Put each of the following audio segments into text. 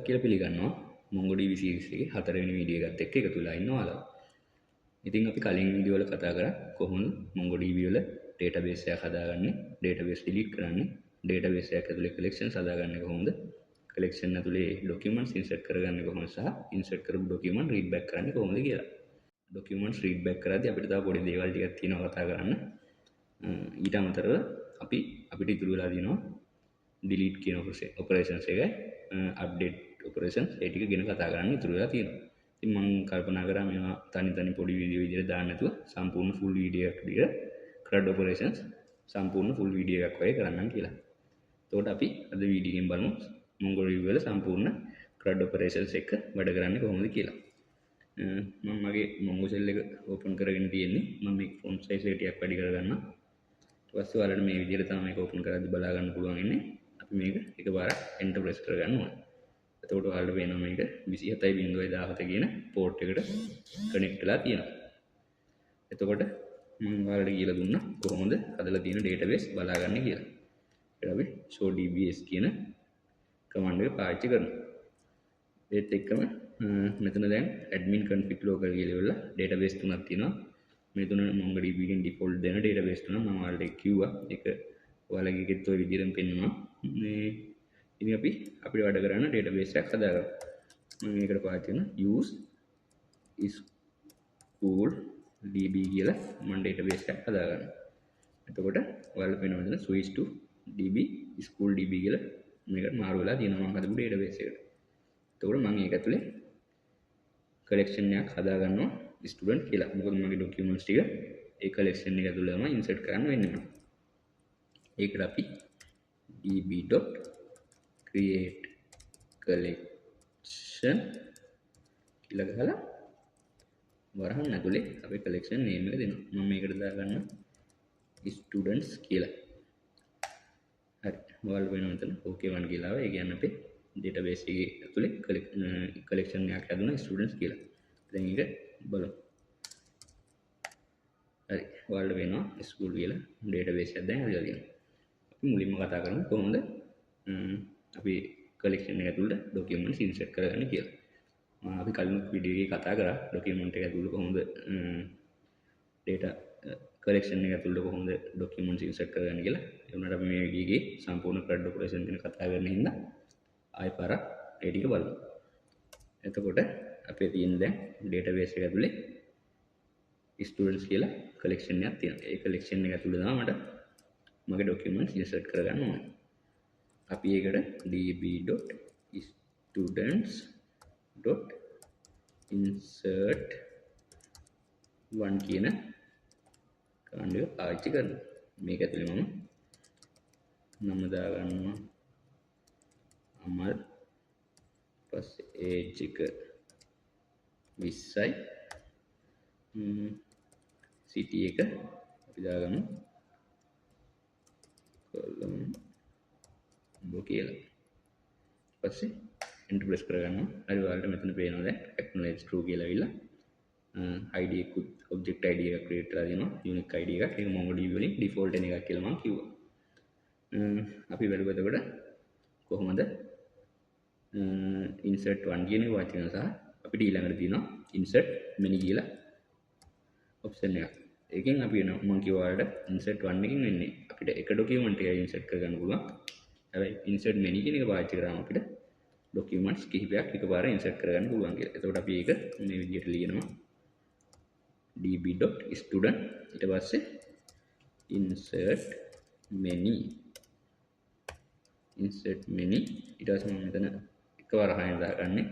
කියලා පිළිගන්නවා. MongoDB series එකේ 4 වෙනි වීඩියෝ එකත් එක්ක එකතු වෙලා ඉන්නවා ඔයාලා. ඉතින් අපි කලින් වීඩියෝ වල කතා කරා කොහොමද MongoDB වල database එකක් හදාගන්නේ, database delete කරන්නේ, database එකක් ඇතුලේ collections හදාගන්නේ කොහොමද, collection ඇතුලේ documents insert කරගන්නේ කොහොමද සහ insert කරපු document read back කරන්නේ කොහොමද කියලා. documents read back කරද්දී අපිට තව පොඩි දේවල් ටිකක් තියෙනවා කතා කරන්න. ඊට අමතරව අපිට ඉතුරු වෙලා තියෙනවා delete කියන operations එකයි update operations ඒ ටික ගැන කතා කරන්න ඉතුරු වෙලා තියෙනවා. ඉතින් මම කල්පනා කරා මේවා තනි පොඩි වීඩියෝ විදිහට දාන්න නැතුව සම්පූර්ණ full වීඩියෝ එකක් විදිහට CRUD operations සම්පූර්ණ full වීඩියෝ එකක් වගේ කරන්නම් කියලා. එතකොට අපි අද වීඩියෝ එකෙන් බලමු MongoDB වල සම්පූර්ණ CRUD operations එක වැඩ කරන්නේ කොහොමද කියලා. මම මගේ Mongo shell එක open කරගෙන තියෙන්නේ. මම මේ font size එක ටිකක් වැඩි කරගන්නම්. ඊට පස්සේ ඔයාලට මේ විදිහට තමයි මේක open කරද්දී බලා ගන්න පුළුවන් ඉන්නේ. අපි මේක එකපාරක් enter press කරගන්න ඕනේ. එතකොට ඔයාලට පේනවා මේක 27.17 කියන port එකට connect වෙලා තියෙනවා. එතකොට මම ඔයාලට කියලා දුන්නා කොහොමද හදලා තියෙන database බලාගන්නේ කියලා. ඒකට අපි show dbs කියන command එක පාවිච්චි කරනවා. ඒත් එක්කම මෙතන දැන් admin config local කියලා ඉවරලා database තුනක් තියෙනවා. මේ තුන MongoDB එකෙන් default දෙන database තුනක් මම ඔයාලට කිව්වා. ඒක ඔයාලගේ එකෙත් ඔය විදිහටම පෙන්වනවා. මේ ඉතින් අපි අපිට වැඩ කරන්න database එකක් හදාගන්න. මම මේකට පාවිච්චි කරන use school db කියලා මම database එකක් හදාගන්න. එතකොට ඔයාලට පේනවා මෙතන switch to db school db කියලා මේකට මාරු වෙලා තියෙනවා මම හදපු database එකට. එතකොට මම ඒක ඇතුලේ collection එකක් හදාගන්නවා student කියලා. මොකද මගේ documents ටික ඒ collection එක ඇතුලේ තමයි insert කරන්න වෙන්නේ. ඒකට අපි db.create collection කියලා ගහලා වරහන් ඇතුලේ අපේ collection name එක දෙනවා. මම මේකට දාගන්න students කියලා. හරි. ඔයාලා වෙන මෙතන OK1 කියලා ආවා. ඒ කියන්නේ අපේ database එකේ ඇතුලේ collection එකක් හදුනා students කියලා. දැන් ඒක බලමු. හරි. ඔයාලට වෙනවා school කියලා database එකක් දැන් හදලා තියෙනවා. අපි මුලින්ම කතා කරමු කොහොමද අපි collection එක ඇතුළට documents insert කරගන්නේ කියලා. අපි කලින් වීඩියෝ එකේ කතා කරා document එක ඇතුළට කොහොමද data collection එක ඇතුළට කොහොමද documents insert කරගන්නේ කියලා. ඒ වුණාට අපි මේ වීඩියෝ එකේ සම්පූර්ණ CRUD operation ගැන කතා කරන හින්දා ආයෙ පාරක් ඒ ටික බලමු. එතකොට අපේ තියෙන දැන් database එක ඇතුලේ students කියලා collection එකක් තියෙනවා. ඒ collection එක ඇතුළේ තමයි මට මගේ documents insert කරගන්න ඕනේ. අපි ඒකට db.students.insert1 කියන command එක පාවිච්චි කරනවා. මේක ඇතුලේ මම නම දාගන්නවා අමල් පස්සේ age එක 20යි city එක අපි දාගමු කොළඹ කියලා. පස්සේ enter press කරගන්නවා. හරි ඔයාලට මෙතන පේනවා දැන් acknowledge true කියලා ඇවිල්ලා id එකකුත් object id එකක් create කරලා දෙනවා unique id එකක්. ඒක MongoDB වලින් default එන එකක් කියලා මම කිව්වා. අපි බලමු එතකොට කොහොමද insert 1 කියන එක වාචිකන සහ අපිට ඊළඟට තියෙනවා insert many කියලා option එකක්. ඒකෙන් අපි වෙනවා මම කිව්වා ඔයාලට insert 1 එකකින් වෙන්නේ අපිට එක document එකක් insert කරගන්න පුළුවන්. හැබැයි insert many කියන එක පාවිච්චි කරාම අපිට documents කිහිපයක් එකපාරට insert කරගන්න පුළුවන් කියලා. එතකොට අපි ඒක මේ විදිහට ලියනවා db.student ඊට පස්සේ insert many ඊට පස්සේ මම මෙතන එකවර හයින් දාගන්නේ.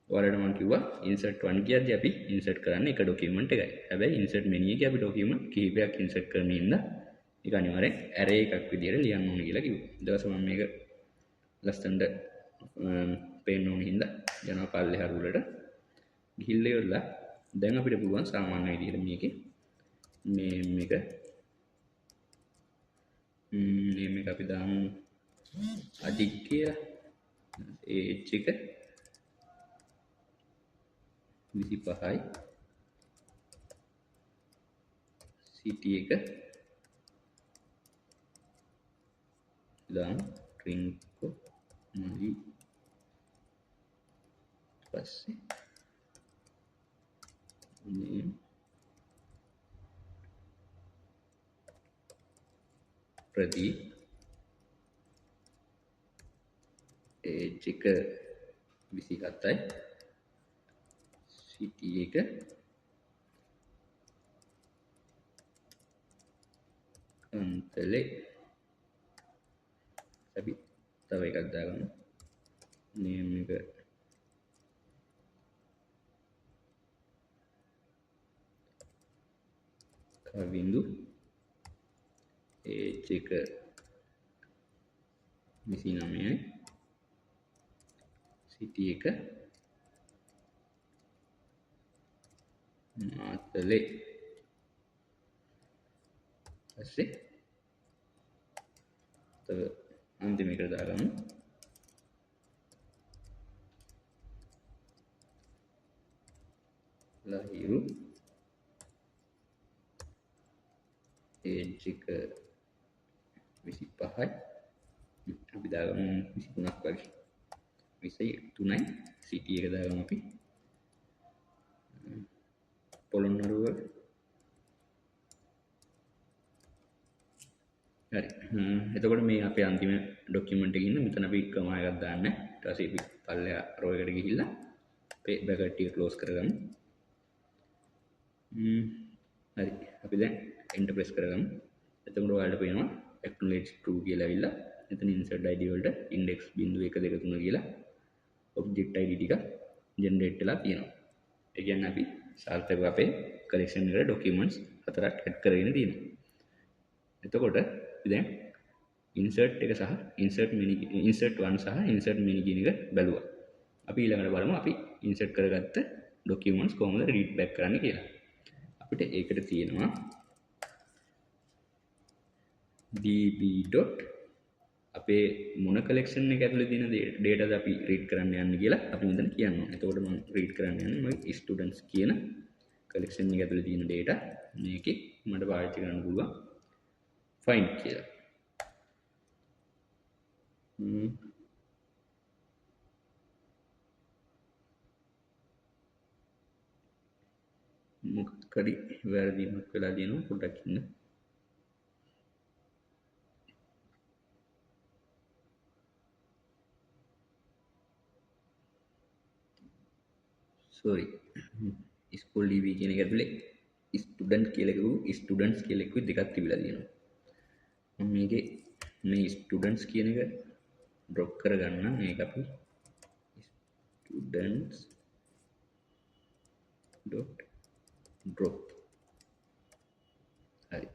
ඔයාලට මම කිව්වා insert 1 කියද්දී අපි insert කරන්නේ එක document එකයි. හැබැයි insert many එකේ අපි document කිහිපයක් insert කරන ඉඳලා ඒක අනිවාර්යෙන් array එකක් විදිහට ලියන්න ඕනේ කියලා කිව්වා. ඊට පස්සේ මම මේක ලස්සනට පේන්න ඕනේ හින්දා යනවා පල්ලෙහා රුලට ගිහිල්ලා ඉවරලා දැන් අපිට පුළුවන් සාමාන්‍ය විදිහට මේකේ මේක අපි දාමු අජිත් කියලා age එක 25යි city එක දාමු ට්‍රින්කෝ මලි පස්සේ name ප්‍රදීප් age එක 27යි city එක කන්තලේ අපි තව එකක් දාගමු name එක කවිඳු age එක 29යි city එක මාතලේ පස්සේ තව අන්තිම එකට දාගමු ලහිරු age එක 25යි අපි දාගමු 23ක් වගේ 23යි city එක දාගමු අපි පොළොන්නරුව හරි එතකොට මේ අපේ අන්තිම ડોකියුමන්ට් එකේ ඉන්න මෙතන අපි කමා එකක් දාන්න ඊට පස්සේ අපි පල්ලෙහා රෝ එකට ගිහිල්ලා අපේ බ්‍රැකට් එක ක්ලෝස් කරගමු හරි අපි දැන් enter press කරගමු එතකොට ඔයාලට පේනවා acknowledge true කියලා ඇවිල්ලා එතන insert id වලට index 0.123 කියලා object id ටික generate වෙලා තියෙනවා ඒ කියන්නේ අපි සාර්ථකව අපේ collection එකට documents හතරක් add කරගෙන තියෙනවා එතකොට අපි දැන් insert එක සහ insert menu insert one සහ insert menu කියන එක බැලුවා අපි ඊළඟට බලමු අපි insert කරගත්ත documents කොහොමද read back කරන්න කියලා අපිට ඒකට තියෙනවා db. අපේ මොන collection එක ඇතුලේ තියෙන data ද අපි read කරන්න යන්නේ කියලා අපි මෙතන කියනවා. එතකොට මම read කරන්න යන්නේ මගේ students කියන collection එක ඇතුලේ තියෙන data මේකේ මට පාවිච්චි කරන්න පුළුවන් find කියලා. මොකක්ද වැරදීමක් වෙලා තියෙනවා පොඩ්ඩක් ඉන්න. sorry school db කියන එක ඇතුලේ student කියලා කිව්ව students කියලා කිව්ව දෙකක් තිබිලා තියෙනවා. මම මේකේ මේ students කියන එක drop කරගන්න මේක අපි students dot drop හරි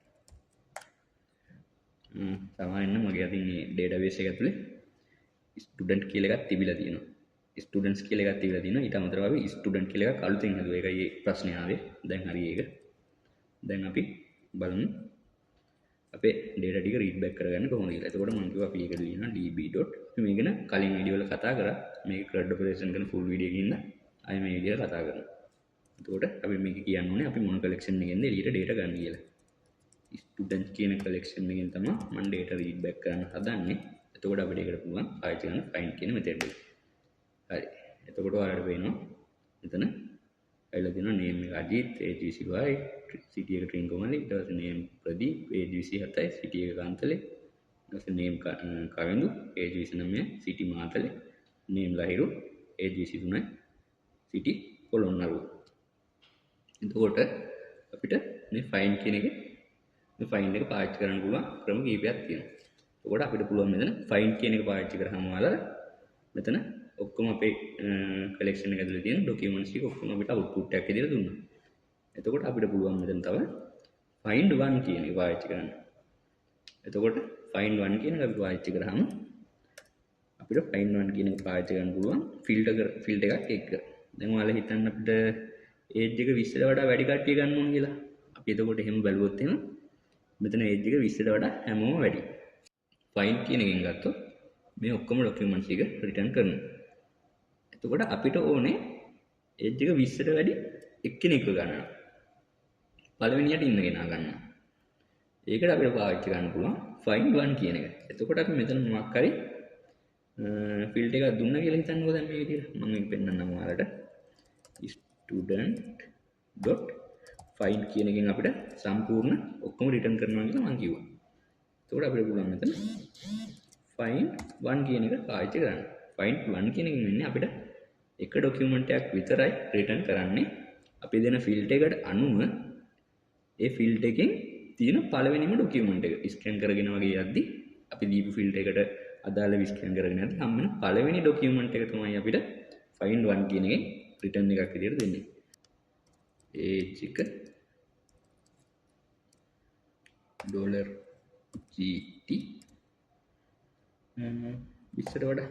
සාමාන්‍යයෙන් මගේ අතින් මේ database එක ඇතුලේ student කියලා එකක් තිබිලා තියෙනවා. students කියලා එකක් තිබිලා තියෙනවා. ඊට අමතරව අපි student කියලා එකක් අලුතෙන් හදුවා. ඒකයි මේ ප්‍රශ්නේ ආවේ. දැන් හරි ඒක. දැන් අපි බලමු අපේ data ටික read back කරගන්න කොහොමද කියලා. එතකොට මම කිව්වා අපි ඒකට ලියනවා db. මේ ගැන කලින් වීඩියෝ වල කතා කරා. මේක CRUD operation කරන full video එකකින් ආයෙ මේ විදිහට කතා කරනවා. එතකොට අපි මේක කියන්න ඕනේ අපි මොන collection එකෙන්ද එළියට data ගන්න කියලා. students කියන collection එකෙන් තමයි මම data read back කරන්න හදන්නේ. එතකොට අපිට ඒකට පුළුවන් පාවිච්චි කරන්න find කියන method එක. හරි එතකොට ඔයාලට පේනවා මෙතන ඇවිල්ලා තියෙනවා name එක අජිත් age 25 city එක ට්‍රින්ගෝමලි ඊට පස්සේ name ප්‍රදීප් age 27යි city එක කාන්තලේ ඊට පස්සේ name කවිඳු age 29 city Matale name Lahiru age 23යි city Polonnaruwa එතකොට අපිට මේ find කියන එකේ මේ find එක පාවිච්චි කරන්න පුළුවන් ක්‍රම කීපයක් තියෙනවා එතකොට අපිට පුළුවන් මෙතන find කියන එක පාවිච්චි කරාම ඔයාලා මෙතන ඔක්කොම අපේ collection එක ඇතුලේ තියෙන documents ටික ඔක්කොම අපිට output එකක් විදිහට දුන්නා. එතකොට අපිට පුළුවන් මෙතන තව find one කියන එක පාවිච්චි කරන්න. එතකොට find one කියන එක අපි පාවිච්චි කරාම අපිට find one කියන එක පාවිච්චි කරන්න පුළුවන් field එකක් එක්ක. දැන් ඔයාලා හිතන්න අපිට age එක 20ට වඩා වැඩි කට්ටිය ගන්න ඕන කියලා. අපි එතකොට එහෙම බැලුවොත් එහෙම මෙතන age එක 20ට වඩා හැමෝම වැඩි. find කියන එකෙන් ගත්තොත් මේ ඔක්කොම documents ටික return කරනවා. එතකොට අපිට ඕනේ age එක 20ට වැඩි එක්කෙනෙක්ව ගන්නවා. පළවෙනියට ඉන්න කෙනා ගන්නවා. ඒකට අපිට පාවිච්චි කරන්න පුළුවන් find one කියන එක. එතකොට අපි මෙතන මොකක් හරි ෆිල්ට් එකක් දුන්නා කියලා හිතන්නකෝ දැන් මේ විදිහට. මම මේක පෙන්නන්නම් ඔයාලට. student.find කියන එකෙන් අපිට සම්පූර්ණ ඔක්කොම රිටර්න් කරනවා කියලා මම කිව්වා. එතකොට අපිට පුළුවන් මෙතන find 1 කියන එක පාවිච්චි කරන්න. find 1 කියන එකෙන් වෙන්නේ අපිට එක ડોකියුමන්ට් එකක් විතරයි රිටර්න් කරන්නේ. අපි දෙන ෆිල්ට් එකට අනුව ඒ ෆිල්ට් එකෙන් තියෙන පළවෙනිම ડોකියුමන්ට් එක ස්කෑන් කරගෙන වගේ යද්දි අපි දීපු ෆිල්ට් එකට අදාළව ස්කෑන් කරගෙන යද්දි හම්බ වෙන පළවෙනි ડોකියුමන්ට් එක තමයි අපිට find 1 කියන එකෙන් රිටර්න් එකක් විදියට දෙන්නේ. age එක $GT ඉස්සර වඩා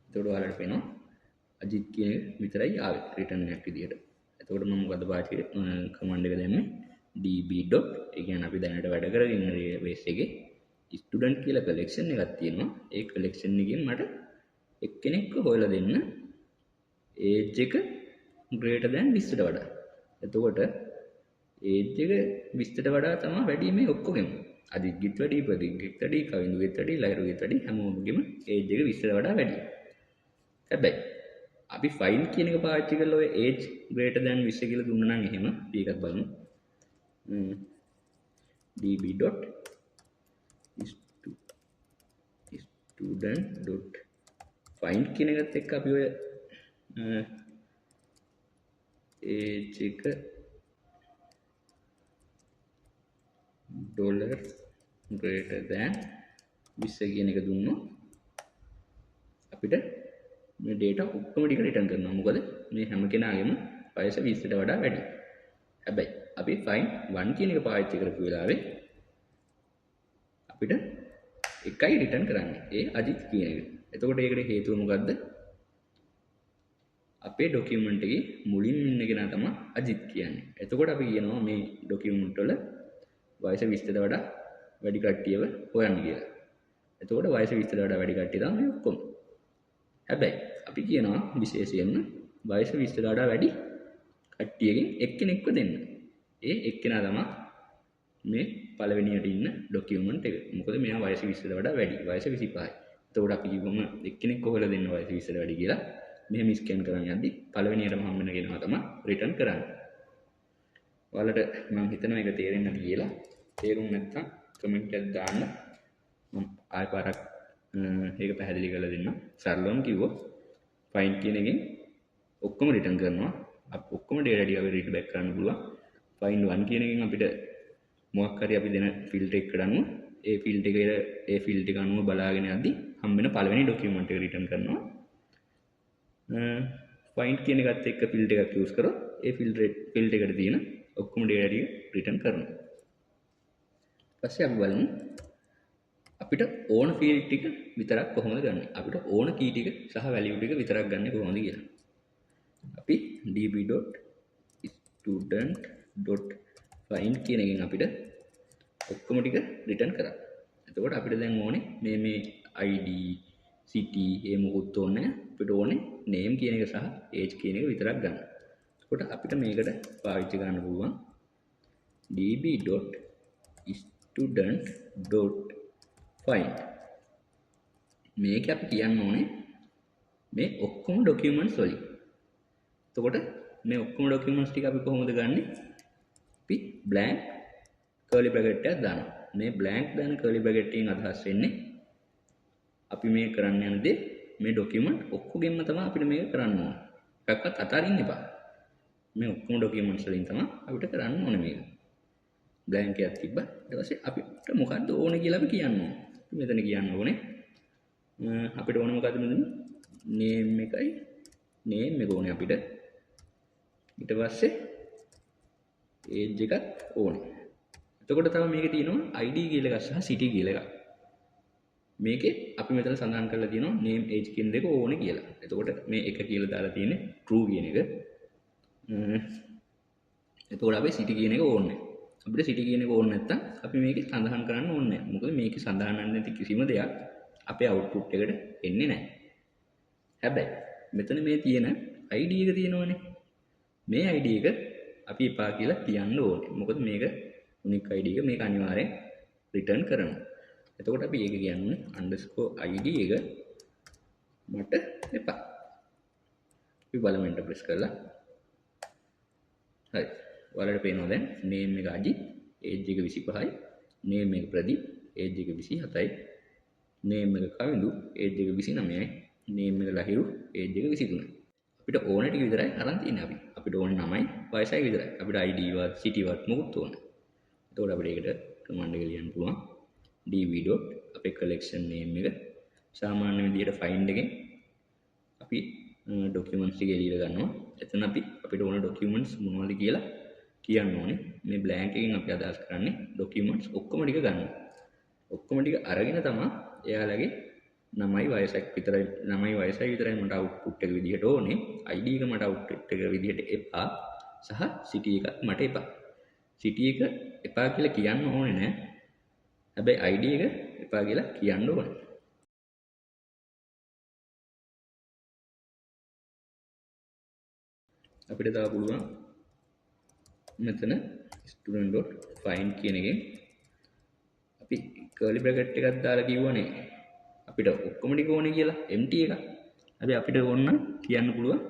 එතකොට ඔයාලට පේනවා අජිත් කියන එක විතරයි ආවේ රිටර්න් එකක් විදියට. එතකොට මම මොකද පාවිච්චි කමාන්ඩ් එක දැම්මේ db. ඒ කියන්නේ අපි දැනට වැඩ කරගෙන ඉන්න බේස් එකේ ස්ටුඩන්ට් කියලා කලෙක්ෂන් එකක් තියෙනවා. ඒ කලෙක්ෂන් එකෙන් මට එක්කෙනෙක්ව හොයලා දෙන්න age එක greater than 20ට වඩා. එතකොට age එක 20ට වඩා තමයි වැඩි මේ ඔක්කොගෙම. අදිග්ගිත් වැඩි, ප්‍රදිග්ගිත් වැඩි, කවිඳුගෙත් වැඩි, ලහිරුගෙත් වැඩි හැමෝගෙම age එක 20ට වඩා වැඩි. හැබැයි අපි find කියන එක පාවිච්චි කරලා ඔය age greater than 20 කියලා දුන්නා නම් එහෙම ටිකක් බලමු. db. student.find කියන එකත් එක්ක අපි ඔය age එක $greater than 20 කියන එක දුන්නොත් අපිට මේ data ඔක්කොම ටික රිටර්න් කරනවා. මොකද මේ හැම කෙනාගේම වයස 20ට වඩා වැඩි. හැබැයි අපි find 1 කියන එක පාවිච්චි කරපු වෙලාවේ අපිට එකයි රිටර්න් කරන්නේ. ඒ අජිත් කියන එක. එතකොට ඒකට හේතුව මොකද්ද? අපේ ડોකියුමන්ට් එකේ මුලින් ඉන්න කෙනා තමයි අජිත් කියන්නේ. එතකොට අපි කියනවා මේ ડોකියුමන්ට් වල වයස 20ට වඩා වැඩි කට්ටියව හොයන්න කියලා. එතකොට වයස 20ට වඩා වැඩි කට්ටිය තමයි මේ ඔක්කොම. හැබැයි අපි කියනවා විශේෂයෙන්ම වයස 20ට වඩා වැඩි කට්ටියකින් එක්කෙනෙක්ව දෙන්න. ඒ එක්කෙනා තමයි මේ පළවෙනියට ඉන්න ડોකියුමන්ට් එක. මොකද මෙයා වයස 20ට වඩා වැඩි. වයස 25යි. එතකොට අපි කිව්වම එක්කෙනෙක් හොයලා දෙන්න වයස 20ට වැඩි කියලා. මෙහෙම ස්කෑන් කරන් යද්දි පළවෙනියටම හම්බ වෙන කෙනා තමයි රිටර්න් කරන්නේ. ඔයාලට මම හිතනවා මේක තේරෙන්නේ නැති කියලා. තේරුම් නැත්නම් කමෙන්ට් එකක් දාන්න. මම ආයෙ පාරක් ඒක පැහැදිලි කරලා දෙන්නම්. සරලවම කිව්වොත් find කියන එකෙන් ඔක්කොම රිටර්න් කරනවා. අපි ඔක්කොම data ටික අපි රීඩ් බෑක් කරන්න පුළුවන්. find 1 කියන එකෙන් අපිට මොකක් හරි අපි දෙන ෆිල්ට් එකකට අනුව ඒ ෆිල්ට් එක අනුව බලාගෙන යද්දි හම්බ වෙන පළවෙනි ડોකියුමන්ට් එක රිටර්න් කරනවා. find කියන එකත් එක්ක ෆිල්ට් එකක් යූස් කරොත් ඒ ෆිල්ට් එකට තියෙන ඔක්කොම data ටික රිටර්න් කරනවා. ඊපස්සේ අපි බලමු අපිට ඕන ෆීල්ඩ් ටික විතරක් කොහොමද ගන්නෙ? අපිට ඕන කී ටික සහ වැලියු ටික විතරක් ගන්න කොහොමද කියලා. අපි db.student.find කියන එකෙන් අපිට ඔක්කොම ටික රිටර්න් කරා. එතකොට අපිට දැන් ඕනේ මේ id city ඒ මොකුත් ඕනේ නැහැ. අපිට ඕනේ name කියන එක සහ age කියන එක විතරක් ගන්න. එතකොට අපිට මේකට පාවිච්චි කරන්න පුළුවන් db.student.find. මේක අපි කියන්න ඕනේ මේ ඔක්කොම ડોකියුමන්ට්ස් වලින්. එතකොට මේ ඔක්කොම ડોකියුමන්ට්ස් ටික අපි කොහොමද ගන්නෙ? අපි blank curly bracket එකක් දානවා. මේ blank දාන curly bracket එකෙන් අදහස් වෙන්නේ අපි මේ කරන්න යන දේ මේ ડોකියුමන්ට් ඔක්කොගෙම තමයි අපිට මේක කරන්න ඕනේ. එකක්වත් අතාරින්න එපා. මේ ඔක්කොම ડોකියුමන්ට්ස් වලින් තමයි අපිට කරන්න ඕනේ මේක. blank එකක් තිබ්බා. ඊට පස්සේ අපිට මොකද්ද ඕනේ කියලා අපි කියන්න ඕනේ. මෙතන කියන්න ඕනේ අපිට ඕනේ මොකද්ද මෙතන? name එකයි name එක ඕනේ අපිට. ඊට පස්සේ age එකක් ඕනේ. එතකොට තමයි මේකේ තියෙනවා id කියලා එකක් සහ city කියලා එකක්. මේකේ අපි මෙතන සඳහන් කරලා තියෙනවා name age කියන දෙක ඕනේ කියලා. එතකොට මේ එක කියලා දාලා තියෙන්නේ true කියන එක. එතකොට අපි city කියන එක ඕනේ. අපිට city කියන එක ඕනේ නැත්තම් අපි මේකේ සඳහන් කරන්න ඕනේ නැහැ. මොකද මේකේ සඳහන් නැති කිසිම දෙයක් අපේ output එකට එන්නේ නැහැ. හැබැයි මෙතන මේ තියෙන id එක තියෙනවනේ. මේ id එක අපි එපා කියලා කියන්න ඕනේ. මොකද මේක unique id එක මේක අනිවාර්යෙන් return කරනවා. එතකොට අපි ඒක කියන්නේ _id එක මට එපා. අපි බලමු එන්ටර් ප්‍රෙස් කරලා. හරි. ඔයාලට පේනවා දැන් name එක අජිත්, age එක 25යි, name එක ප්‍රදීප්, age එක 27යි, name එක කවිඳු, age එක 29යි, name එක ලහිරු, age එක 23යි. අපිට ඕන ටික විතරයි අරන් තියෙන්නේ අපි. අපිට ඕන නමයි වයසයි විතරයි. අපිට ID වත් city වත් මොකුත් ඕන. එතකොට අපිට ඒකට command එක ලියන්න පුළුවන් dv. අපේ collection name එක සාමාන්‍ය විදිහට find එකෙන් අපි documents ටික එළියට ගන්නවා. එතන අපි අපිට ඕන documents මොනවද කියලා කියන්න ඕනේ. මේ blank එකෙන් අපි අදහස් කරන්නේ documents ඔක්කොම ටික ගන්නවා. ඔක්කොම ටික අරගෙන තමයි එයාලගේ නමයි වයසක් විතරයි නමයි වයසයි විතරයි මට output එක විදිහට ඕනේ. ID එක මට output එක විදිහට එපා. සහ city එක මට එපා. city එක එපා කියලා කියන්න ඕනේ නෑ. හැබැයි ID එක එපා කියලා කියන්න ඕනේ. අපිට තව පුළුවන් මෙතන student.find කියන එකෙන් අපි curly bracket එකක් දාලා කිව්වනේ අපිට ඔක්කොම ටික ඕනේ කියලා empty එක. හැබැයි අපිට ඕන නම් කියන්න පුළුවන්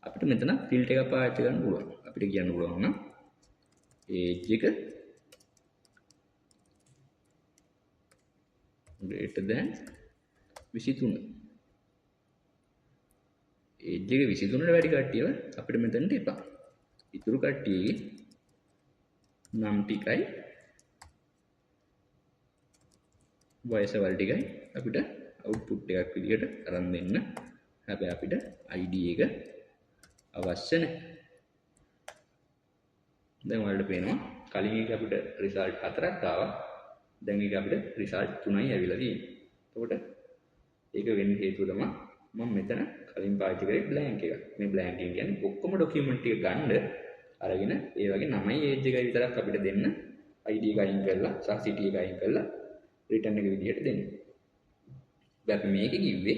අපිට මෙතන filter එකක් පාවිච්චි කරන්න පුළුවන්. අපිට කියන්න පුළුවන් නම් age එක greater than 23. age එක 23ට වැඩි කට්ටියව අපිට මෙතනට එපා. ඉතුරු කට්ටියගේ නම් ටිකයි වයස වල ටිකයි අපිට output එකක් විදිහට අරන් දෙන්න. හැබැයි අපිට ID එක අවශ්‍ය නැහැ. දැන් ඔයාලට පේනවා කලින් එක අපිට result 4ක් ආවා. දැන් එක අපිට result 3යි ඇවිල්ලා තියෙන්නේ. එතකොට ඒක වෙන්න හේතුව තමයි මම මෙතන කලින් පාවිච්චි කරේ blank එක. මේ blank එක කියන්නේ ඔක්කොම document ටික ගන්න අරගෙන ඒ වගේ නමයි age එකයි විතරක් අපිට දෙන්න ID එක අයින් කරලා සහ city එක අයින් කරලා return එක විදිහට දෙන්න. දැන් අපි මේක කිව්වේ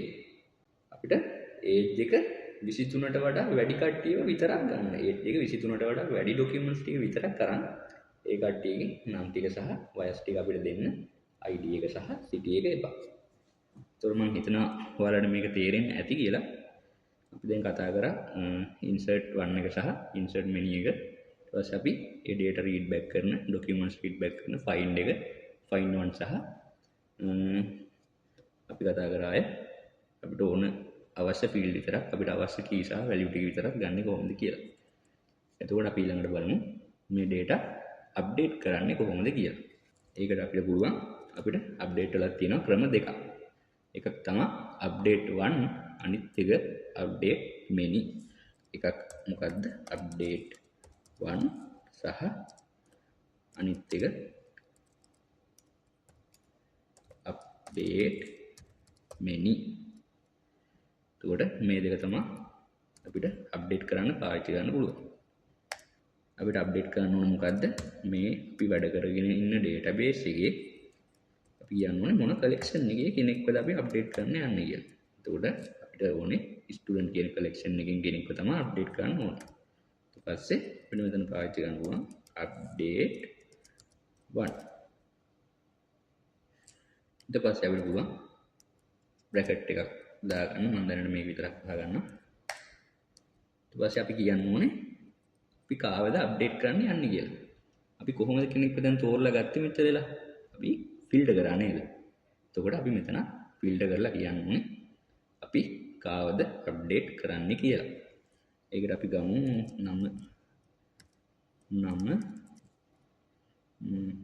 අපිට age එක 23ට වඩා වැඩි කට්ටියව විතරක් ගන්න. age එක 23ට වඩා වැඩි documents ටික විතරක් කරන් ඒ කට්ටියගේ නම් ටික සහ වයස් ටික අපිට දෙන්න ID එක සහ city එක එපා. ඒතර මම හිතනවා ඔයාලට මේක තේරෙන්නේ ඇති කියලා. අපි දැන් කතා කරා insert 1 එක සහ insert menu එක. ඊට පස්සේ අපි ඒ data read back කරන documents read back කරන find එක find one සහ අපි කතා කරා අපිට ඕන අවශ්‍ය field විතරක් අපිට අවශ්‍ය key සහ value ටික විතරක් ගන්න කොහොමද කියලා. එතකොට අපි ඊළඟට බලමු මේ data update කරන්නේ කොහොමද කියලා. ඒකට අපිට පුළුවන් අපිට update වලක් තියෙනවා ක්‍රම දෙකක්. එකක් තමයි update 1 අනිත් එක update many. එකක් මොකද්ද update 1 සහ අනිත් එක update many. එතකොට මේ දෙක තමයි අපිට update කරන්න පාවිච්චි කරන්න පුළුවන්. අපිට update කරන්න ඕන මොකද්ද මේ අපි වැඩ කරගෙන ඉන්න database එකේ අපි කියන්න ඕනේ මොන collection එකේ කෙනෙක්වද අපි update කරන්න යන්නේ කියලා. එතකොට අපිට ඕනේ student කියන collection එකෙන් කෙනෙක්ව තමයි update කරන්න ඕනේ. ඊට පස්සේ අපිට මෙතන පාවිච්චි කරන්න පුළුවන් update 1. ඊට පස්සේ අපිට පුළුවන් bracket එකක් දාගන්න. මම දැනට මේක විතරක් දාගන්නම්. ඊට පස්සේ අපි කියන්න ඕනේ අපි කාවද අප්ඩේට් කරන්න යන්නේ කියලා. අපි කොහොමද කෙනෙක්ව දැන් තෝරලා ගත්තේ මෙච්චර වෙලා? අපි ෆිල්ටර් කරා නේද? එතකොට අපි මෙතන ෆිල්ටර් කරලා කියන්නේ අපි කාවද අප්ඩේට් කරන්න කියලා. ඒකට අපි ගමු නම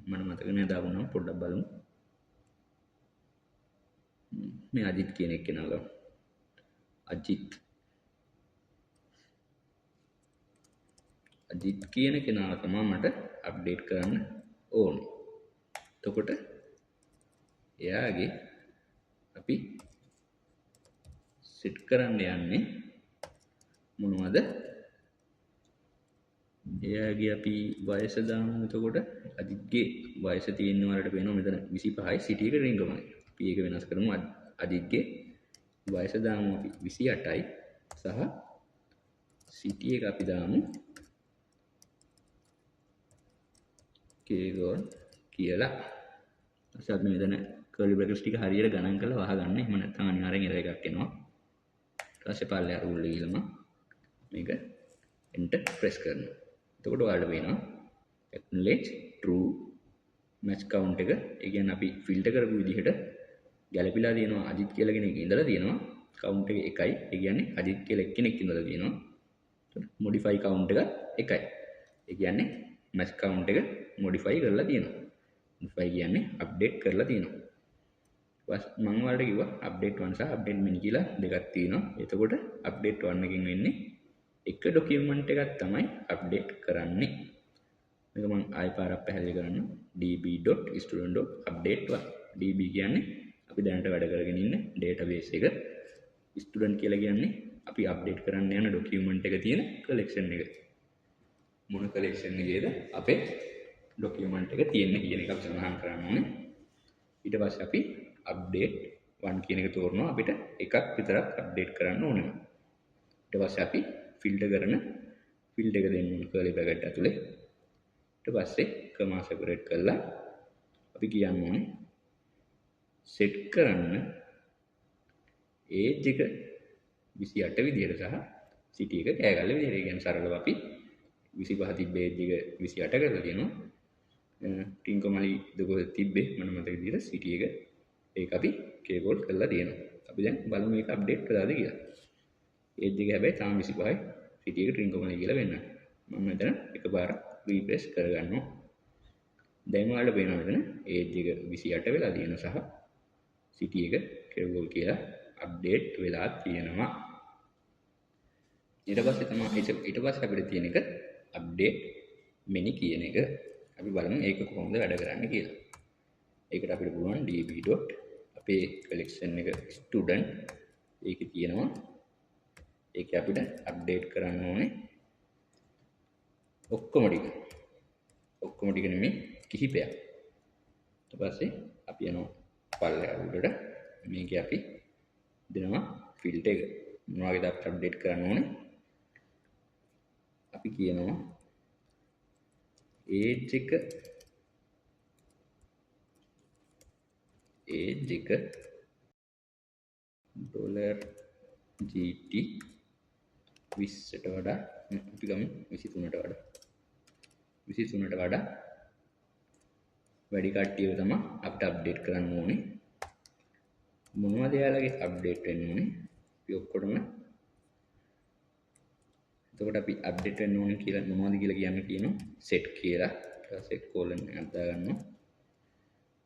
මට මතක නෑ දාපු නම පොඩ්ඩක් බලමු. මේ අජිත් කියන එක කෙනා ගමු. අජිත් කියන කෙනා තමයි මට අප්ඩේට් කරන්න ඕනේ. එතකොට එයාගේ අපි සෙට් කරන්න යන්නේ මොනවද? එයාගේ අපි වයස දාමු. එතකොට අජිත්ගේ වයස තියෙන වලට පේනවා මෙතන 25යි සිටි එක රින්ගමයි. අපි ඒක වෙනස් කරමු. අජිත්ගේ වයස දාමු අපි 28යි සහ සිටි එක අපි දාමු කේගොන් කියලා. ඊට අපි මෙතන කර්ලි බ්‍රැකට්ස් ටික හරියට ගණන් කරලා වහගන්න. එහෙම නැත්නම් අනිවාර්යෙන් එරර් එකක් එනවා. ඊට පස්සේ පල්ලෙහාට රූල් ගිහලම මේක enter press කරනවා. එතකොට ඔයාලට වෙනවා acknowledge true match count එක. ඒ කියන්නේ අපි ෆිල්ටර් කරපු විදිහට ගැලපිලා තියෙනවා. අජිත් කියලා කෙනෙක් ඉඳලා තියෙනවා. count එක 1යි. ඒ කියන්නේ අජිත් කියලා එක්කෙනෙක් ඉඳලා තියෙනවා. modify count එක 1යි. ඒ කියන්නේ match count එක modify කරලා තියෙනවා. modify කියන්නේ update කරලා තියෙනවා. මම ඔයාලට කිව්වා update 1 සහ update mini කියලා දෙකක් තියෙනවා. එතකොට update 1 එකකින් වෙන්නේ එක document එකක් තමයි update කරන්නේ. මේක මම ආයෙ පාරක් පැහැදිලි කරන්න. db.student.update1. db කියන්නේ අපි දැනට වැඩ කරගෙන ඉන්න database එක. student කියලා කියන්නේ අපි update කරන්න යන document එක තියෙන collection එක. මොන collection එකේද අපේ document එක තියෙන්නේ කියන එක අපි සඳහන් කරන්න ඕනේ. ඊට පස්සේ අපි update 1 කියන එක තෝරනවා. අපිට එකක් විතරක් update කරන්න ඕනේ. ඊට පස්සේ අපි filter කරන field එක දෙන්න ඕනේ curly bracket ඇතුලේ. ඊට පස්සේ comma separate කරලා අපි කියන්න ඕනේ set කරන්න age එක 28 විදියට සහ city එක කෑගල්ල විදියට. ඒ කියන්නේ සරලව අපි 25 තිබ්බේ age එක 28 කරලා තියෙනවා. ටින්කොමලි දුක තිබ්බේ මම මතක විදියට city එක ඒක අපි කේබෝඩ් කරලා තියෙනවා. අපි දැන් බලමු මේක අප්ඩේට් කළාද කියලා. age එක හැබැයි තාම 25යි. city එක ටින්කොමලි කියලා වෙන්න. මම මෙතන එකපාරක් රීප්‍රෙස් කරගන්නවා. දැන් ඔයාලට පේනවා මෙතන age එක 28 වෙලා තියෙන සහ city එක කේබෝඩ් කියලා අප්ඩේට් වෙලා තියෙනවා. ඊට පස්සේ අපිට තියෙන එක අප්ඩේට් mini කියන එක. අපි බලමු ඒක කොහොමද වැඩ කරන්නේ කියලා. ඒකට අපිට පුළුවන් db. අපේ collection එක student ඒකේ තියෙනවා. ඒක අපිට අප්ඩේට් කරන්න ඕනේ ඔක්කොම ටික නෙමෙයි කිහිපයක්. ඊට පස්සේ අපි යනවා පල්ලෙහාට උඩට. මේකේ අපි දෙනවා filter එක. මොනවද අපිට අප්ඩේට් කරන්න ඕනේ? අපි කියනවා age එක $GT 20ට වඩා අපි ගමු 23ට වඩා වැඩි කට්ටියව තමයි අපිට අප්ඩේට් කරන්න ඕනේ. මොනවද යාළුවගේ අප්ඩේට් වෙන්න ඕනේ? අපි ඔක්කොටම එතකොට අපි අප්ඩේට් වෙන්න ඕනේ කියලා මොනවද කියලා කියනවා set කියලා. ඊට පස්සේ colon එකක් දාගන්නවා.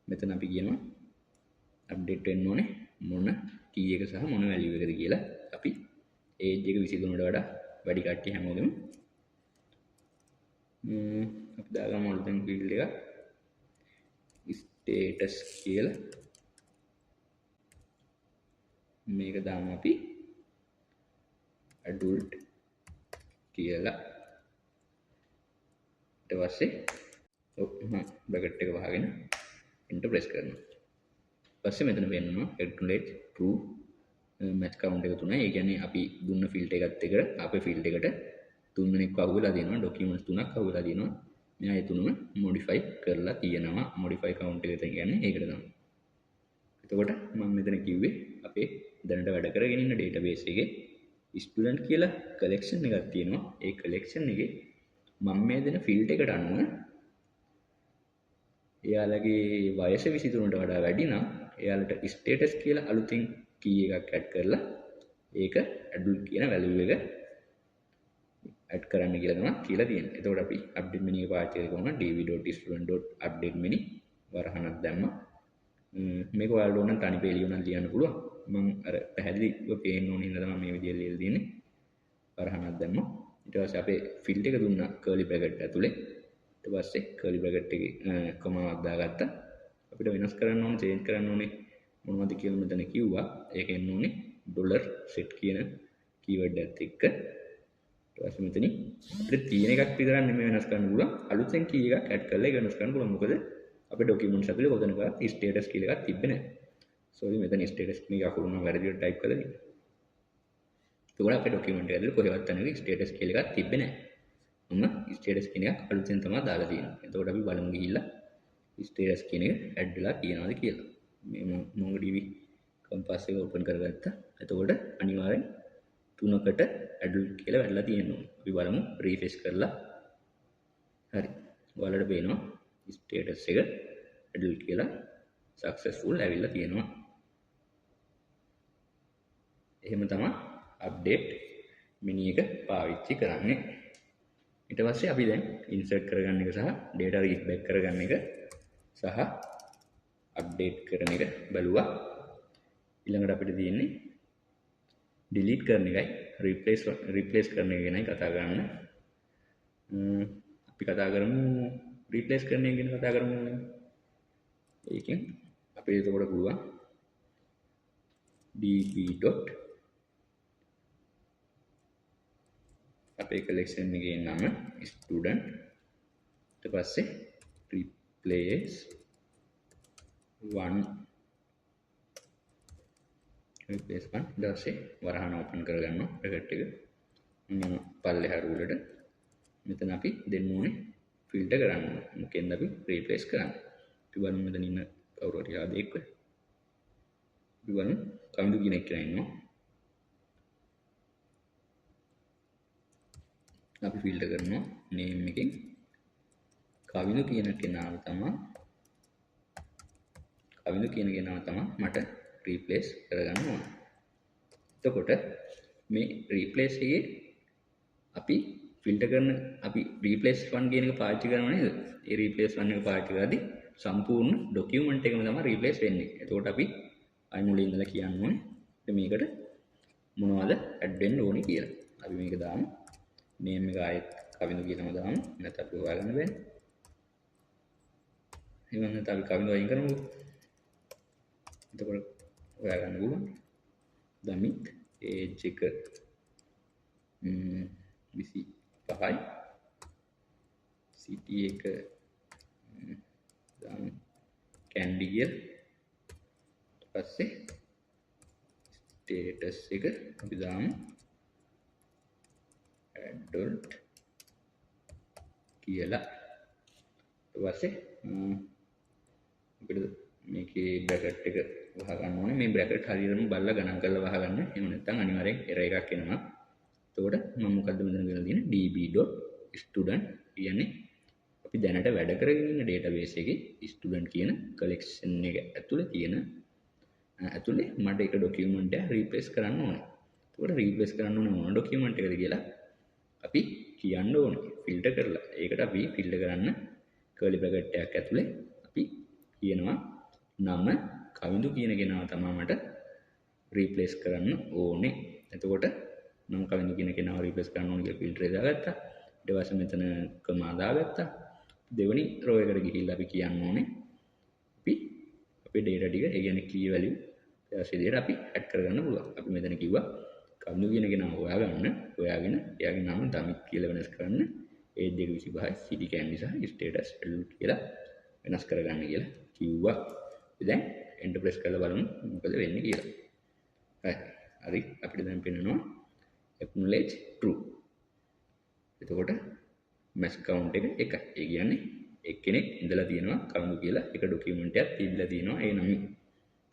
මෙතන අපි කියනවා අප්ඩේට් වෙන්න ඕනේ මොන key එක සහ මොන value එකද කියලා. අපි age එක 23ට වඩා වැඩි කට්ටිය හැමෝගෙම අපි දාගමු අලුතෙන් field එක status කියලා. මේක දාමු අපි adult කියලා. ඊට පස්සේ බ්‍රැකට් එක වහගෙන enter press කරනවා. පස්සේ මෙතන වෙන්නවා acknowledge true match count එක 3යි. ඒ කියන්නේ අපි දුන්න field එකත් එක්ක අපේ field එකට 3 දෙනෙක් අහුවෙලා තියෙනවා. documents 3ක් අහුවෙලා තියෙනවා. මෙයා ඒ තුනම modify කරලා තියෙනවා. modify count එක කියන්නේ ඒකට තමයි. එතකොට මම මෙතන කිව්වේ අපේ දැනට වැඩ කරගෙන ඉන්න database එකේ student කියලා collection එකක් තියෙනවා. ඒ collection එකේ මම මේ දෙන field එකට අනුව එයාලගේ වයස 23ට වඩා වැඩි නම් එයාලට status කියලා අලුතින් key එකක් add කරලා ඒක adult කියන value එක add කරන්න කියලා තමයි කියලා තියෙන්නේ. එතකොට අපි update menu එක පාවිච්චි කරනවා db.student.update menu වරහනක් දැම්මා. මේක ඔයාලට ඕන නම් තනි පෙළිය උනන් ලියන්න පුළුවන්. මම අර පැහැදිලිව පේන්න ඕන හින්දා තමයි මේ විදිහට ලියලා තියෙන්නේ. වරහනක් දැම්මා. ඊට පස්සේ අපේ field එක දුන්නා curly bracket ඇතුලේ. ඊට පස්සේ curly bracket එකේ කොමාවක් දාගත්තා. අපිට වෙනස් කරන්න ඕනේ change කරන්න ඕනේ මොනවද කියලා මෙතන කිව්වා. ඒක එන්න ඕනේ $set කියන keyword එකත් එක්ක. ඊට පස්සේ මෙතනින් අපිට තියෙන එකක් විතරක් නෙමෙයි වෙනස් කරන්න පුළුවන්. අලුතෙන් key එකක් add කරලා ඒක වෙනස් කරන්න පුළුවන්. මොකද අපේ documents ඇතුලේ කොතනකවත් status කියලා එකක් තිබ්බේ නැහැ. sorry මෙතන status කියන එක අකුරු නම් වැරදිවට type කරලා තියෙනවා. ඒකෝර අපේ document එක ඇතුලේ කොහෙවත් තැනක status කියලා එකක් තිබ්බේ නැහැ. මම status කියන එක අලුතෙන් තමයි දාලා තියෙන්නේ. එතකොට අපි බලමු ගිහිල්ලා ස්ටේටස් කියන එක ඇඩ් වෙලා තියෙනවද කියලා. මේ MongoDB කම්පාස් එක ඕපන් කරගත්තා. එතකොට අනිවාර්යෙන් 3කට ඇඩ්ලට් කියලා වැටලා තියෙනවා. අපි බලමු රීෆ්‍රෙෂ් කරලා. හරි. ඔයාලට පේනවා ස්ටේටස් එක ඇඩ්ලට් කියලා සක්සස්ෆුල් ඇවිල්ලා තියෙනවා. එහෙම තමයි අප්ඩේට් මිනි එක පාවිච්චි කරන්නේ. ඊට පස්සේ අපි දැන් ඉන්සර්ට් කරගන්න එක සහ data read back කරගන්න එක සහ අප්ඩේට් කරන එක බලුවා. ඊළඟට අපිට තියෙන්නේ delete කරන එකයි replace කරන එක ගැනයි කතා කරන්න. අපි කතා කරමු replace කරන එක ගැන කතා කරමු. ඒකෙන් අපිට එතකොට පුළුවන් db. අපේ collection එකේ නම student. ඊට පස්සේ replace 1 ඊට වරහන ඕපන් කරගන්නවා bracket එක. මම පල්ලෙහා රූලට මෙතන අපි දෙන්න ඕනේ ෆිල්ටර් කරන්න. මොකෙන්ද අපි replace කරන්නේ? අපි බලමු මෙතන ඉන්න කවුරු හරි ආදෙක් වෙයි. අපි බලමු කවිඳු කෙනෙක් කියලා ඉන්නවා. අපි ෆිල්ටර් කරනවා name එකෙන් කවිඳු කියන කෙනාව තමයි මට replace කරගන්න ඕන. එතකොට මේ replace එකේ අපි ෆිල්ටර් කරන අපි replace 1 කියන එක පාවිච්චි කරනවා නේද? ඒ replace 1 එක පාවිච්චි කරද්දී සම්පූර්ණ document එකම තමයි replace වෙන්නේ. එතකොට අපි අයි මුලින් ඉඳලා කියන්න ඕනේ මේකට මොනවද add වෙන්න ඕනේ කියලා. අපි මේක දාමු. name එක ආයෙත් කවිඳු කියලාම දාමු. නැත්නම් අපි හොයාගන්න බැහැ. එහෙනම් නැත්නම් අපි කවිඳු අයින් කරමුකෝ. එතකොට හොයාගන්න පුළුවන්. දමිත් age එක 25යි. city එක දාමු candy කියලා. ඊට පස්සේ status එක අපි දාමු adult කියලා. ඊට පස්සේ අපිට මේකේ bracket එක වහගන්න ඕනේ. මේ bracket හරියටම බලලා ගණන් කරලා වහගන්න. එහෙම නැත්නම් අනිවාර්යෙන් error එකක් එනවා. එතකොට මම මොකද්ද මෙතන කරලා තියෙන්නේ db.student කියන්නේ අපි දැනට වැඩ කරගෙන ඉන්න database එකේ student කියන collection එක ඇතුලේ මට එක document එකක් replace කරන්න ඕනේ. එතකොට replace කරන්න ඕනේ මොන document එකද කියලා අපි කියන්න ඕනේ filter කරලා. ඒකට අපි filter කරන්න curly bracket එකක් ඇතුලේ අපි කියනවා නම කවිඳු කියන කෙනාව තමයි මට replace කරන්න ඕනේ. එතකොට නම් කවිඳු කියන කෙනාව replace කරන්න ඕනේ කියලා filter එක දාගත්තා. ඊට පස්සේ මෙතන කමා දාගත්තා. දෙවෙනි row එකට ගිහිල්ලා අපි කියන්න ඕනේ අපි අපේ data ටික ඒ කියන්නේ key value ඊට විදිහට අපි add කරගන්න පුළුවන්. අපි මෙතන කිව්වා කවිඳු කියන කෙනාව හොයාගෙන එයාගේ නම දමිත් කියලා වෙනස් කරන්න. age එක 25යි, city candy සහ status කියලා වෙනස් කරගන්න කියලා කිව්වා. දැන් enter press කරලා බලමු මොකද වෙන්නේ කියලා. හරි අපිට දැන් පේනවා acknowledge true. එතකොට match count එක 1යි. ඒ කියන්නේ එක්කෙනෙක් ඉඳලා තියෙනවා කවිඳු කියලා එක document එකක් තිබිලා තියෙනවා ඒ නමින්.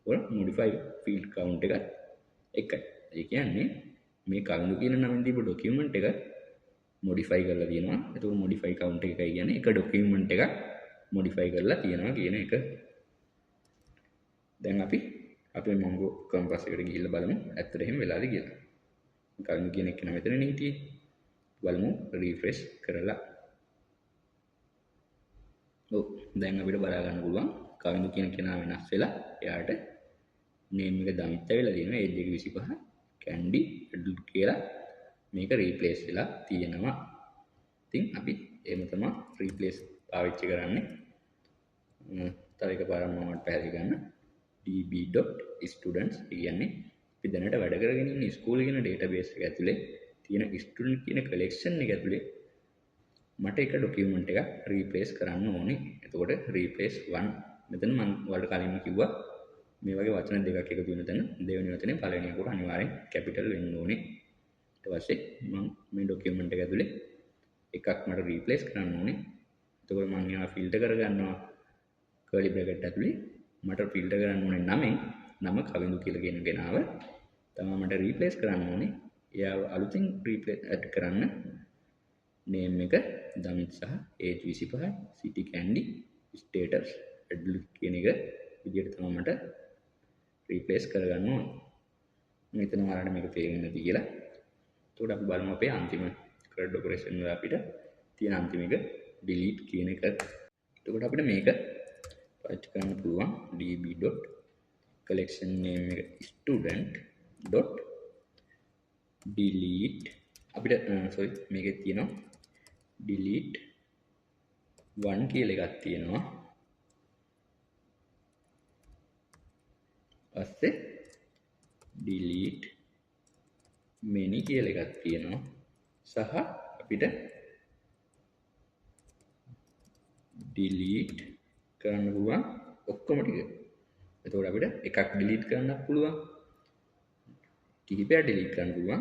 ඒකට modify field count එක 1යි. ඒ කියන්නේ මේ කවිඳු කියන නමින් තිබු document එක modify කරලා තියෙනවා. එතකොට modify count එකයි කියන්නේ එක document එකක් modify කරලා තියෙනවා කියන එක. දැන් අපි අපේ Mongo compass එකට ගිහිල්ලා බලමු ඇත්තට එහෙම වෙලාද කියලා. කවිඳු කියන එක නම මෙතන හිටියේ. බලමු refresh කරලා. ඔව් දැන් අපිට බලා ගන්න පුළුවන් කවිඳු කියන කෙනා වෙනස් වෙලා එයාට name එක දමිත් වෙලා තියෙනවා age එක 25 candy adult කියලා මේක replace වෙලා තියෙනවා. ඉතින් අපි එහෙම තමයි replace පාවිච්චි කරන්නේ. තව එකපාරක් මම පැහැදිලි කරන්න. db.students කියන්නේ අපි දැනට වැඩ කරගෙන ඉන්න ස්කූල් කියන database එක ඇතුලේ තියෙන student කියන collection එක ඇතුලේ මට එක document එකක් replace කරන්න ඕනේ. එතකොට replace 1 මෙතන මම ඔයාලට කලින්ම කිව්වා මේ වගේ වචන දෙකක් එකතු වෙන තැන දෙවෙනි වචනේ පළවෙනි අකුර අනිවාර්යෙන් capital වෙන්න ඕනේ. ඊට පස්සේ මම මේ document එක ඇතුලේ එකක් මට replace කරන්න ඕනේ. එතකොට මම ඒවා filter කරගන්නවා කර්ලි බ්‍රැකට් ඇතුලේ මට ෆිල්ටර් කරන්න ඕනේ නම කවිඳු කියලා කියන කෙනාව තමයි මට රීප්ලේස් කරන්න ඕනේ. එයාව අලුතින් රීප්ලේස් ඇඩ් කරන්න නේම් එක දමිත් සහ age 25 city candy status adult කියන එක විදිහට තමයි මට රීප්ලේස් කරගන්න ඕනේ. මෙතන ඔයාලට මේක තේරෙන්නේ නැති කියලා. එතකොට අපි බලමු අපේ අන්තිම CRUD ඔපරේෂන් වල අපිට තියෙන අන්තිම එක delete කියන එක. එතකොට අපිට මේක පාවිච්චි කරන්න පුළුවන් db.collection name එක student.delete අපිට මේකේ තියෙනවා delete 1 කියලා එකක් තියෙනවා. පස්සේ delete many කියලා එකක් තියෙනවා. සහ අපිට delete කරන්න පුළුවන් ඔක්කොම ටික. එතකොට අපිට එකක් delete කරන්නත් පුළුවන්. කිහිපයක් delete කරන්න පුළුවන්.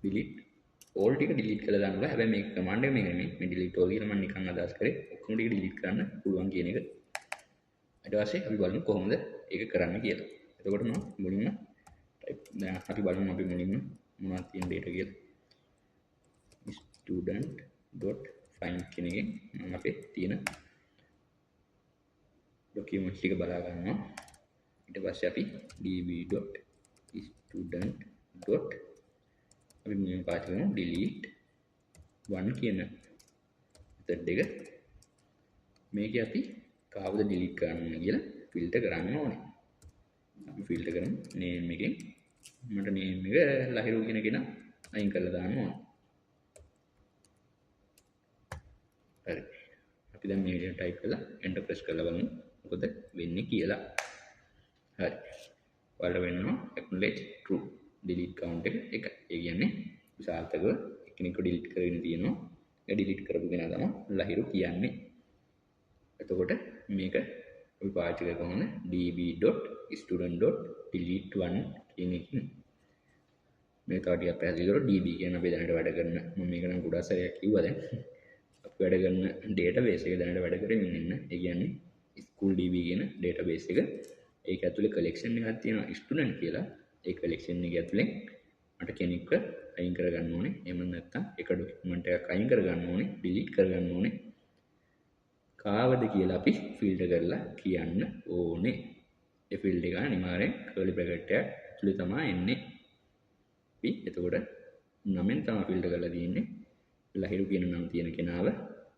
delete all ටික delete කරලා දාන්න පුළුවන්. හැබැයි මේක command එක මේක නෙමෙයි. මේ delete all කියලා මම නිකන් අදහස් කරේ ඔක්කොම ටික delete කරන්න පුළුවන් කියන එක. ඊට පස්සේ අපි බලමු කොහොමද ඒක කරන්න කියලා. එතකොට මම මුලින්ම දැන් අපි බලමු අපි මුලින්ම මොනවද තියෙන data කියලා. student.find කියන එකෙන් මම අපේ තියෙන documents ටික බලා ගන්නවා. ඊට පස්සේ අපි db.student. අපි මේ පාවිච්චි කරමු delete 1 කියන method එක. මේකේ අපි කාවද delete කරන්න කියලා filter කරන්න ඕනේ. අපි filter කරමු name එකෙන් මට name එක ලහිරු කියන කෙනා අයින් කරලා දාන්න ඕනේ. හරි. අපි දැන් මේ විදිහට type කරලා enter press කරලා බලමු මොකද වෙන්නේ කියලා. හරි. ඔයාලට වෙනවා acknowledge true. delete count එක 1. ඒ කියන්නේ සාර්ථකව එකිනෙක delete කරගෙන තියෙනවා. ඒ delete කරපු කෙනා තමයි ලහිරු කියන්නේ. එතකොට මේක අපි පාවිච්චි කරලා කොහොමද db.student.delete1 කියන එකකින් මේ තව ටිකක් පැහැදිලි කරලා db කියන අපි දැනට වැඩ කරන මම මේක නම් ගොඩක් සැරයක් කිව්වා දැන් අපි වැඩ කරන database එක දැනට වැඩ කරමින් ඉන්න. ඒ කියන්නේ school db කියන database එක. ඒක ඇතුලේ collection එකක් තියෙනවා student කියලා. ඒ collection එක ඇතුලේ මට කෙනෙක්ව අයින් කරගන්න ඕනේ. එහෙම නැත්නම් එක document එකක් අයින් කරගන්න ඕනේ, delete කරගන්න ඕනේ. කාවද කියලා අපි ෆිල්ටර් කරලා කියන්න ඕනේ. ඒ ෆීල්ඩ් එක අනිවාර්යෙන් කර්ලි බ්‍රැකට් එක ඇතුලේ තමයි එන්නේ. අපි එතකොට නමෙන් තමයි ෆිල්ටර් කරලා තියෙන්නේ. ලහිරු කියන නම තියෙන කෙනාව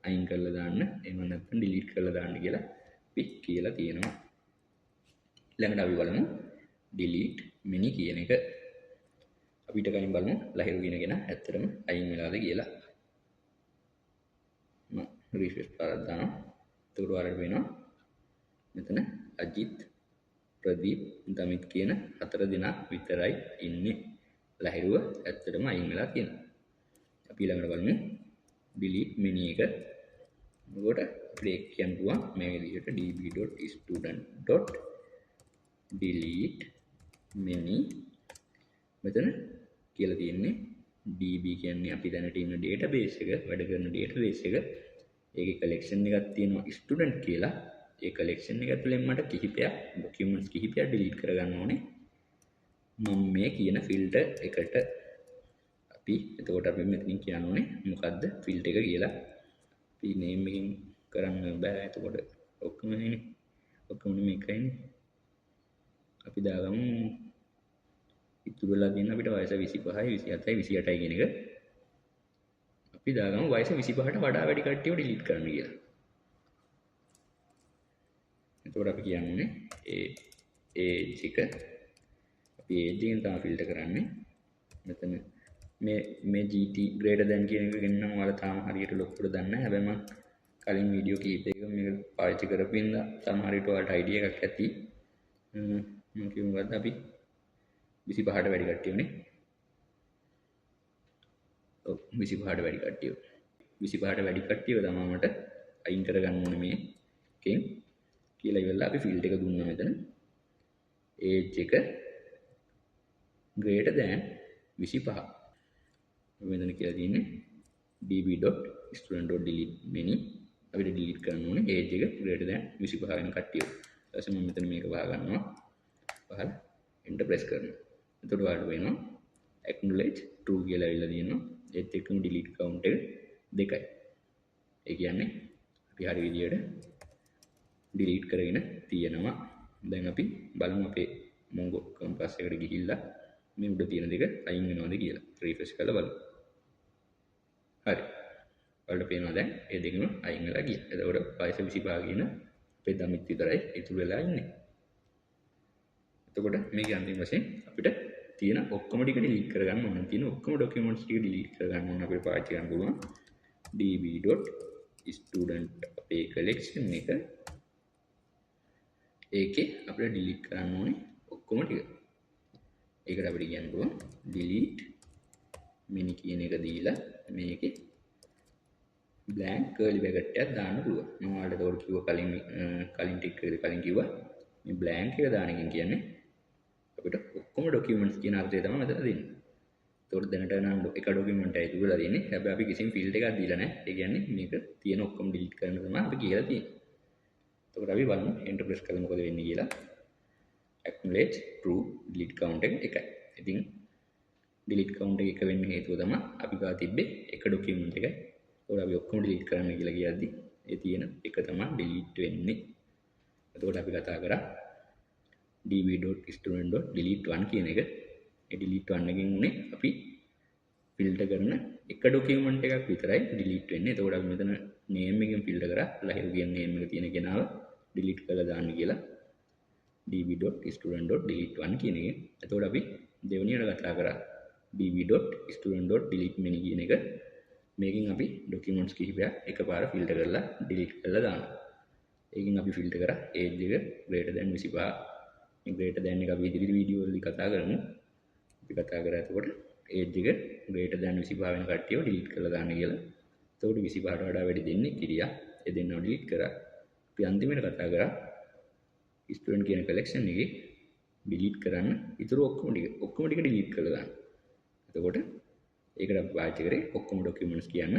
අයින් කරලා දාන්න, එහෙම නැත්නම් delete කරලා දාන්න කියලා අපි කියලා තියෙනවා. ඊළඟට අපි බලමු delete many කියන එක. අපිට කලින් බලමු ලහිරු කියන කෙනා ඇත්තටම අයින් වෙලාද කියලා. මම රිෆ්‍රෙෂ් කරලා දානවා. එතකොට ඔයාලට වෙනවා මෙතන අජිත් ප්‍රදීප් දමිත් කියන 4 දෙනා විතරයි ඉන්නේ. ලහිරුව ඇත්තටම අයින් වෙලා තියෙනවා. අපි ඊළඟට බලමු delete many එක. එතකොට අපිට කියන්න පුළුවන් මේ විදිහට db.student.delete many මෙතන කියලා තියෙන්නේ db කියන්නේ අපි දැනට ඉන්න database එක, වැඩ කරන database එක. ඒකේ collection එකක් තියෙනවා student කියලා. ඒ collection එක ඇතුලෙන් මට කිහිපයක් documents කිහිපයක් delete කරගන්න ඕනේ. මම මේ කියන filter එකට අපි එතකොට අපි මෙතනින් කියන්න ඕනේ මොකද්ද filter එක කියලා. අපි name එකෙන් කරන්න බෑ. එතකොට ඔක්කොම නේ. ඔක්කොම මේකයිනේ. අපි දාගමු ඉතුරුලා තියෙන අපිට වයස 25යි 27යි 28යි කියන එක. අපි දාගමු වයස 25ට වඩා වැඩි කට්ටියව delete කරන්න කියලා. එතකොට අපි කියන්නේ age එක අපි age එකෙන් තමයි ෆිල්ටර් කරන්නේ. මෙතන මේ GT greater than කියන එක ගෙන්නම් ඔයාලා තාම හරියට ලොකුට දන්නේ නැහැ. හැබැයි මම කලින් වීඩියෝ කීපයක මේක පාවිච්චි කරපින්ද සමහර විට ඔයාලට idea එකක් ඇති. මම කියමුවත් අපි 25ට වැඩි කට්ටියනේ. ඔව් 25ට වැඩි කට්ටිය. 25ට වැඩි කට්ටියව තමයි මට අයින් කරගන්න ඕනේ මේකෙන් කියලා ඉවරලා අපි ෆීල්ඩ් එක දුන්නා මෙතන. age එක greater than 25. මෙතන කියලා තියෙන්නේ db.student.delete many අපිට ඩිලීට් කරන්න ඕනේ ඒජ් එක greater than 25 වෙන කට්ටිය. ඊට පස්සේ මම මෙතන මේක වහ ගන්නවා. වහලා enter press කරනවා. එතකොට ඔයාලට වෙනවා acknowledge true කියලා ඇවිල්ලා තියෙනවා. ඒත් එක්කම delete count එක 2යි. ඒ කියන්නේ අපි හරි විදියට delete කරගෙන තියෙනවා. දැන් අපි බලමු අපේ Mongo compass එකට ගිහිල්ලා මේ උඩ තියෙන දෙක අයින් වෙනවද කියලා. refresh කරලා බලමු. හරි. ඔයාලට පේනවා දැන් මේ දෙකම අයින් වෙලා ගියා. එතකොට වයස 25 කියන අපේ දමිත් විතරයි ඉතුරු වෙලා ඉන්නේ. එතකොට මේකේ අන්තිම වශයෙන් අපිට තියෙන ඔක්කොම ටික delete කරගන්න ඕන. තියෙන ඔක්කොම documents ටික delete කරගන්න ඕන අපිට පාවිච්චි කරන්න පුළුවන් db.student අපේ collection එක. ඒකේ අපිට delete කරන්න ඕනේ ඔක්කොම ටික. ඒකට අපිට කියන්න පුළුවන් delete mini කියන එක දීලා මේකේ blank curly bracket එකක් දාන්න පුළුවන්. මම ඔයාලට ඒක කිව්වා කලින් ටික කලින් කිව්වා මේ blank එක දාන එකෙන් කියන්නේ අපිට ඔක්කොම documents කියන අර්ථය තමයි මෙතන දෙන්නේ. ඒතකොට දැනට නම් එක document එකයි ඉතුරුලා තියෙන්නේ. හැබැයි අපි කිසිම field එකක් දීලා නැහැ. ඒ කියන්නේ මේක තියෙන ඔක්කොම delete කරන්න තමයි අපි කියලා තියෙන්නේ. එතකොට අපි බලමු enter press කරලා මොකද වෙන්නේ කියලා. acknowledge true delete count එක 1යි. ඉතින් delete count එක 1 වෙන්න හේතුව තමයි අපි ගා තිබ්බේ එක document එකයි. ඒතකොට අපි ඔක්කොම delete කරන්න කියලා කියද්දි ඒ තියෙන එක තමයි delete වෙන්නේ. එතකොට අපි කතා කරා db.student.delete1 කියන එක. ඒ delete 1 එකෙන් උනේ අපි filter කරන එක document එකක් විතරයි delete වෙන්නේ. එතකොට අපි මෙතන name එකෙන් filter කරා ලහිරු කියන name එක තියෙන කෙනාව delete කරලා දාන්න කියලා db.student.delete1 කියන එක. එතකොට අපි දෙවෙනියට කතා කරා db.student.delete many කියන එක. මේකෙන් අපි documents කිහිපයක් එකපාර filter කරලා delete කරලා දානවා. ඒකෙන් අපි filter කරා age එක greater than 25. මේ greater than එක අපි ඉදිරි වීඩියෝ වලදී කතා කරමු. අපි කතා කරා එතකොට age එක greater than 25 වෙන කට්ටියව delete කරලා දාන්න කියලා. එතකොට 25ට වඩා වැඩි දෙන්නේ කිරියා. ඒ දෙන්නව delete කරා. අපි අන්තිමට කතා කරා student කියන collection එකේ delete කරන්න ඉතුරු ඔක්කොම ටික delete කරලා දාන්න. එතකොට ඒකට අපි පාවිච්චි කරේ ඔක්කොම documents කියන්න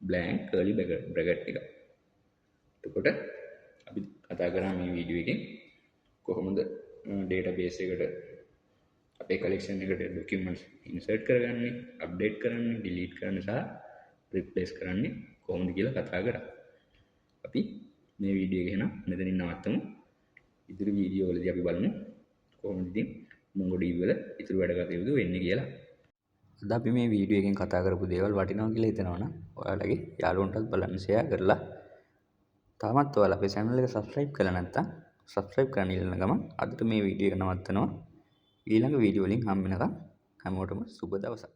blank curly bracket එක. එතකොට අපි කතා කරා මේ වීඩියෝ එකෙන් කොහොමද database එකට අපේ collection එකට documents insert කරගන්නේ, update කරන්නේ, delete කරන්නේ සහ replace කරන්නේ කොහොමද කියලා කතා කරා. අපි මේ වීඩියෝ එක එහෙනම් මෙතනින් නවත්තමු. ඉදිරි වීඩියෝ වලදී අපි බලමු කොහොමද ඉතින් MongoDB වල ඉතුරු වැඩ කටයුතු වෙන්නේ කියලා. අද අපි මේ වීඩියෝ එකෙන් කතා කරපු දේවල් වටිනවා කියලා හිතනවා නම් ඔයාලගේ යාළුවන්ටත් බලන්න share කරලා තාමත් ඔයාලා අපේ channel එක subscribe කරලා නැත්නම් subscribe කරන්න ඉල්ලන ගමන් අදට මේ වීඩියෝ එක නවත්තනවා. ඊළඟ වීඩියෝ වලින් හම්බ වෙනකම් හැමෝටම සුබ දවසක්.